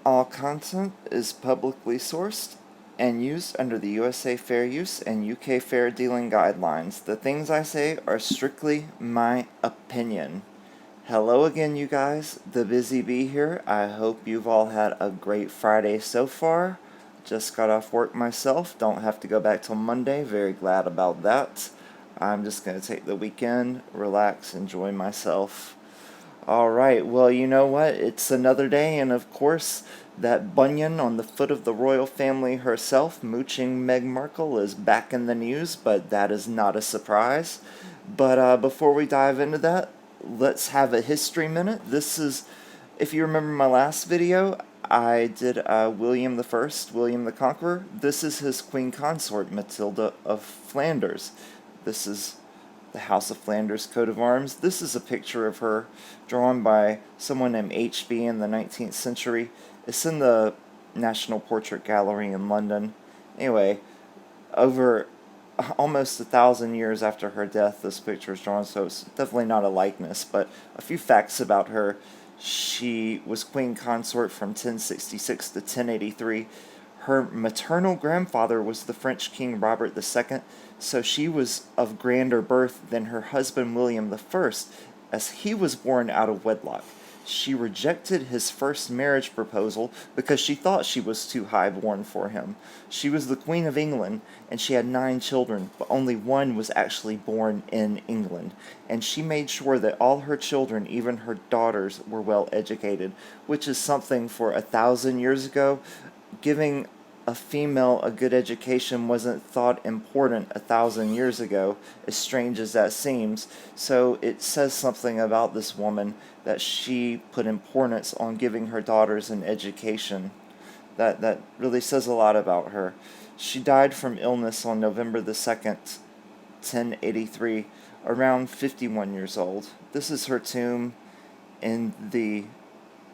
All content is publicly sourced and used under the USA Fair Use and UK Fair Dealing Guidelines. The things I say are strictly my opinion. Hello again, you guys. The Bizzy Bee here. I hope you've all had a great Friday so far. Just got off work myself. Don't have to go back till Monday. Very glad about that. I'm just going to take the weekend, relax, enjoy myself. Alright, well, you know what? It's another day, and of course, that bunion on the foot of the royal family herself, Mooching Meg Markle, is back in the news, but that is not a surprise. But before we dive into that, let's have a history minute. This is, if you remember my last video, I did William the First, William the Conqueror. This is his queen consort, Matilda of Flanders. This is the House of Flanders coat of arms. This is a picture of her drawn by someone named H.B. in the 19th century. It's in the National Portrait Gallery in London. Anyway, over almost 1,000 years after her death, this picture is drawn, so it's definitely not a likeness, but a few facts about her. She was queen consort from 1066 to 1083. Her maternal grandfather was the French King Robert II, so she was of grander birth than her husband William I, as he was born out of wedlock. She rejected his first marriage proposal because she thought she was too high-born for him. She was the Queen of England, and she had 9 children, but only one was actually born in England. And she made sure that all her children, even her daughters, were well educated, which is something for 1,000 years ago. Giving a female a good education wasn't thought important 1,000 years ago, as strange as that seems. So it says something about this woman that she put importance on giving her daughters an education. That really says a lot about her. She died from illness on November the 2nd, 1083, around 51 years old. This is her tomb in the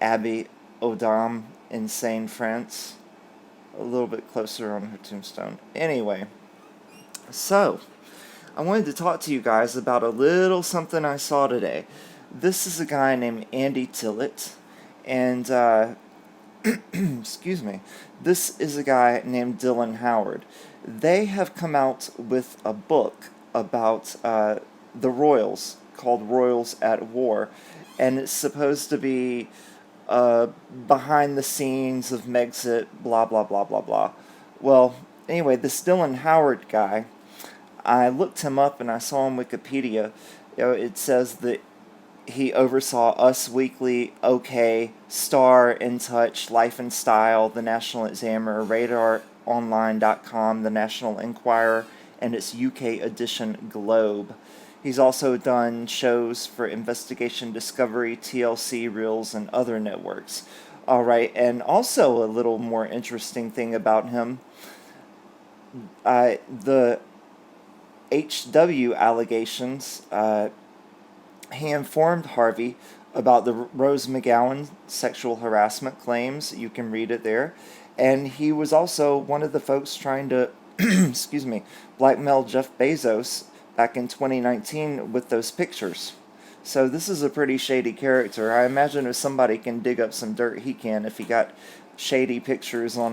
Abbey aux Dames in Seine, France. A little bit closer on her tombstone. Anyway, so I wanted to talk to you guys about a little something I saw today. This is a guy named Andy Tillett, and excuse me, this is a guy named Dylan Howard. They have come out with a book about the royals called Royals at War, and it's supposed to be behind the scenes of Megxit, blah, blah, blah, blah, blah. Well, anyway, this Dylan Howard guy, I looked him up and I saw on Wikipedia, it says that he oversaw Us Weekly, OK, Star, In Touch, Life and Style, The National Examiner, RadarOnline.com, The National Enquirer, and its UK edition Globe. He's also done shows for Investigation Discovery, TLC, Reels, and other networks. Alright, and also a little more interesting thing about him, the HW allegations, he informed Harvey about the Rose McGowan sexual harassment claims. You can read it there. And he was also one of the folks trying to, excuse me, blackmail Jeff Bezos back in 2019 with those pictures. So this is a pretty shady character. I imagine if somebody can dig up some dirt, he can, if he got shady pictures on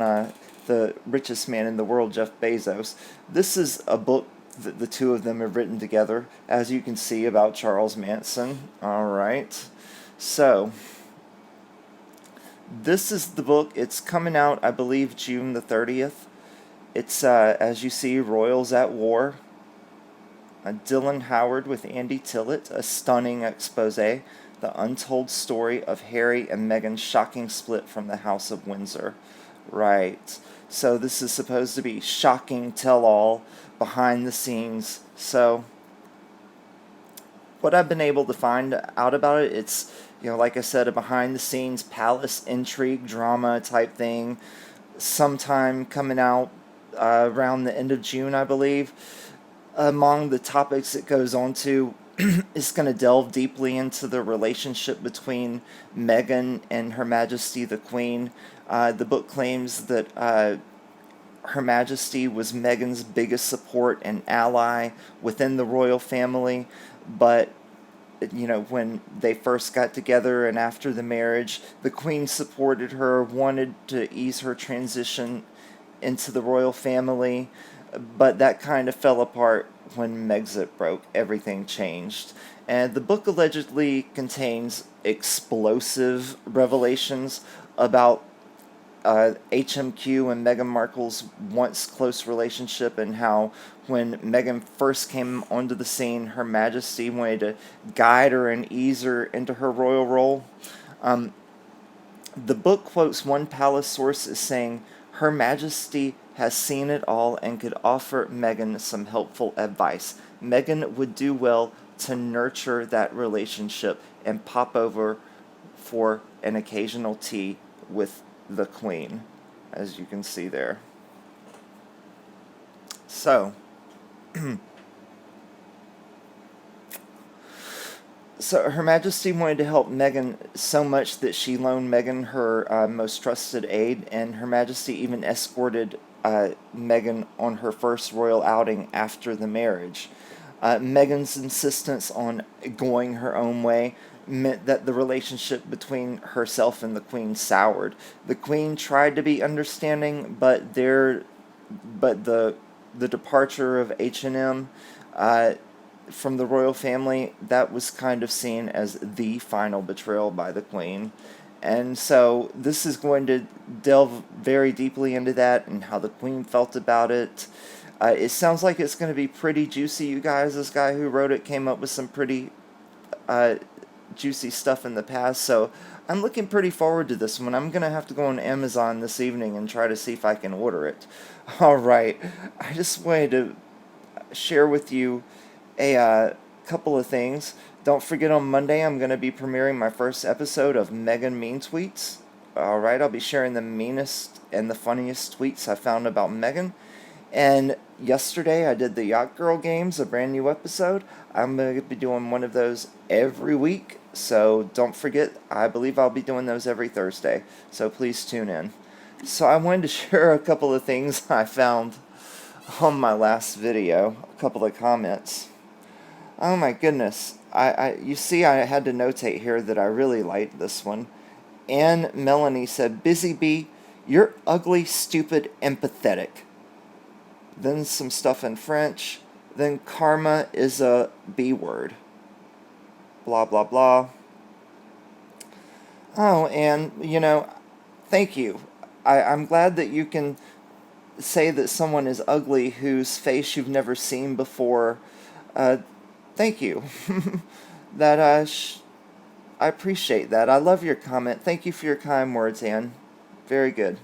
the richest man in the world, Jeff Bezos. This is a book that the two of them have written together, as you can see, about Charles Manson. Alright, so this is the book. It's coming out, I believe, June the 30th. It's, as you see, Royals at War. Dylan Howard with Andy Tillett, a stunning expose, the untold story of Harry and Meghan's shocking split from the House of Windsor. Right, so this is supposed to be shocking tell-all, behind the scenes. So what I've been able to find out about it, it's, like I said, a behind the scenes palace intrigue drama type thing, sometime coming out around the end of June, I believe. Among the topics it goes on to, it's going to delve deeply into the relationship between Meghan and Her Majesty the Queen. The book claims that Her Majesty was Meghan's biggest support and ally within the royal family, but when they first got together and after the marriage, the Queen supported her, wanted to ease her transition into the royal family, but that kind of fell apart when Megxit broke. Everything changed. And the book allegedly contains explosive revelations about HMQ and Meghan Markle's once close relationship, and how when Meghan first came onto the scene, Her Majesty wanted to guide her and ease her into her royal role. The book quotes one palace source as saying, Her Majesty has seen it all and could offer Meghan some helpful advice. Meghan would do well to nurture that relationship and pop over for an occasional tea with the Queen, as you can see there. So, Her Majesty wanted to help Meghan so much that she loaned Meghan her most trusted aide, and Her Majesty even escorted Meghan on her first royal outing after the marriage. Meghan's insistence on going her own way meant that the relationship between herself and the Queen soured. The Queen tried to be understanding, but the departure of H&M from the royal family, that was kind of seen as the final betrayal by the Queen. And so this is going to delve very deeply into that and how the Queen felt about it. It sounds like it's going to be pretty juicy, you guys. This guy who wrote it came up with some pretty juicy stuff in the past, so I'm looking pretty forward to this one. I'm going to have to go on Amazon this evening and try to see if I can order it. Alright, I just wanted to share with you a couple of things. Don't forget, on Monday I'm going to be premiering my first episode of Meghan Mean Tweets. Alright, I'll be sharing the meanest and the funniest tweets I found about Meghan. And yesterday I did the Yacht Girl Games, a brand new episode. I'm going to be doing one of those every week, so don't forget, I believe I'll be doing those every Thursday, so please tune in. So I wanted to share a couple of things I found on my last video, a couple of comments. Oh my goodness, you see I had to notate here that I really liked this one. Anne Melanie said, Bizzy Bee, you're ugly, stupid, and pathetic. Then some stuff in French. Then karma is a B word. Blah, blah, blah. Oh, and, thank you. I'm glad that you can say that someone is ugly whose face you've never seen before. Thank you. I appreciate that. I love your comment. Thank you for your kind words, Anne. Very good.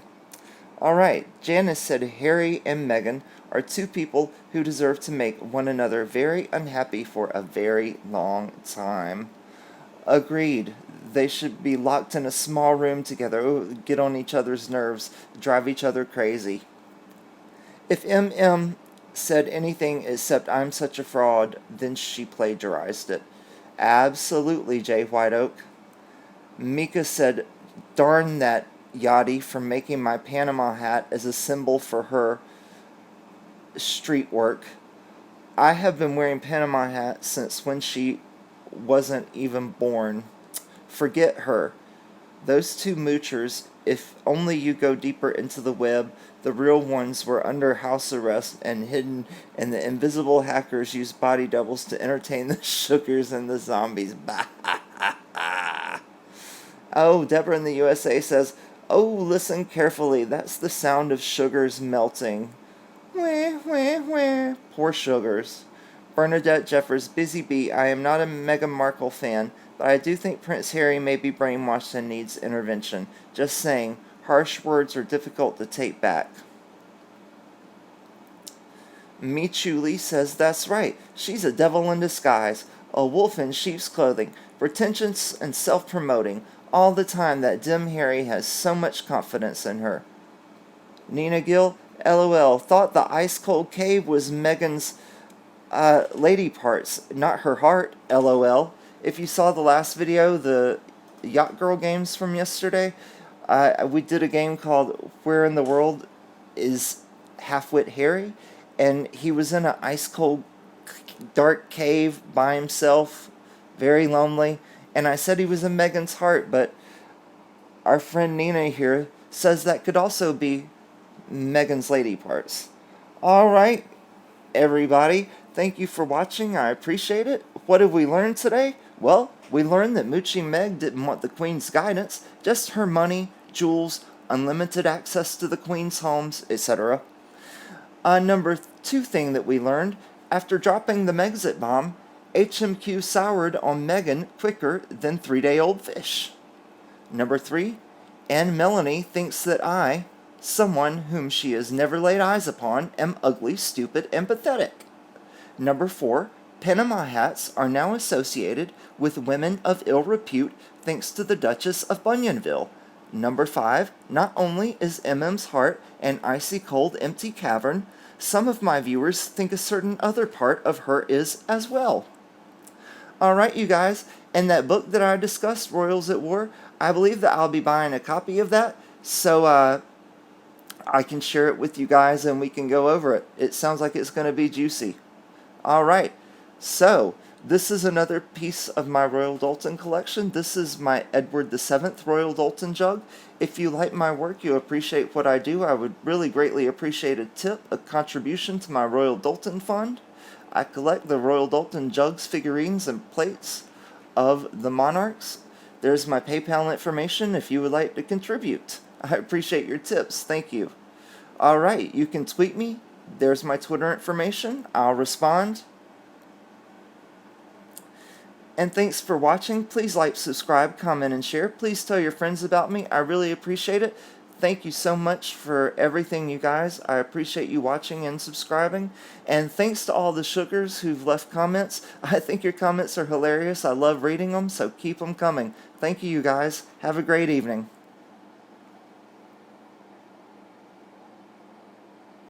Alright, Janice said Harry and Meghan are two people who deserve to make one another very unhappy for a very long time. Agreed. They should be locked in a small room together, get on each other's nerves, drive each other crazy. If MM said anything except I'm such a fraud, then she plagiarized it. Absolutely, Jay White Oak. Mika said, darn that Yachty for making my Panama hat as a symbol for her street work. I have been wearing Panama hats since when she wasn't even born. Forget her. Those two moochers, if only you go deeper into the web, the real ones were under house arrest and hidden, and the invisible hackers used body doubles to entertain the sugars and the zombies. Oh, Deborah in the USA says, oh, listen carefully. That's the sound of sugars melting. Wah, wah, wah. Poor sugars. Bernadette Jeffers, Bizzy Bee, I am not a Meghan Markle fan, but I do think Prince Harry may be brainwashed and needs intervention. Just saying, harsh words are difficult to take back. Michuli says that's right. She's a devil in disguise, a wolf in sheep's clothing, pretentious and self-promoting. All the time that dim Harry has so much confidence in her. Nina Gill, LOL, thought the ice-cold cave was Meghan's lady parts, not her heart, LOL. If you saw the last video, the Yacht Girl Games from yesterday, we did a game called Where in the World is Half-Wit Harry? And he was in an ice-cold, dark cave by himself, very lonely, and I said he was in Megan's heart, but our friend Nina here says that could also be Megan's lady parts. Alright, everybody, thank you for watching. I appreciate it. What have we learned today? Well, we learned that Mooching Meg didn't want the Queen's guidance, just her money, jewels, unlimited access to the Queen's homes, etc. Number 2 thing that we learned, after dropping the Megxit bomb, HMQ soured on Megan quicker than 3-day-old fish. Number 3, Anne Melanie thinks that I, someone whom she has never laid eyes upon, am ugly, stupid, and pathetic. Number 4, Panama hats are now associated with women of ill repute thanks to the Duchess of Bunyanville. Number 5, not only is MM's heart an icy cold empty cavern, some of my viewers think a certain other part of her is as well. Alright, you guys, and that book that I discussed, Royals at War, I believe that I'll be buying a copy of that, so I can share it with you guys and we can go over it. It sounds like it's going to be juicy. Alright, so this is another piece of my Royal Doulton collection. This is my Edward VII Royal Doulton jug. If you like my work, you appreciate what I do, I would really greatly appreciate a tip, a contribution to my Royal Doulton fund. I collect the Royal Doulton jugs, figurines, and plates of the monarchs. There's my PayPal information if you would like to contribute. I appreciate your tips. Thank you. Alright, you can tweet me. There's my Twitter information. I'll respond. And thanks for watching. Please like, subscribe, comment, and share. Please tell your friends about me. I really appreciate it. Thank you so much for everything, you guys. I appreciate you watching and subscribing. And thanks to all the sugars who've left comments. I think your comments are hilarious. I love reading them, so keep them coming. Thank you, you guys. Have a great evening.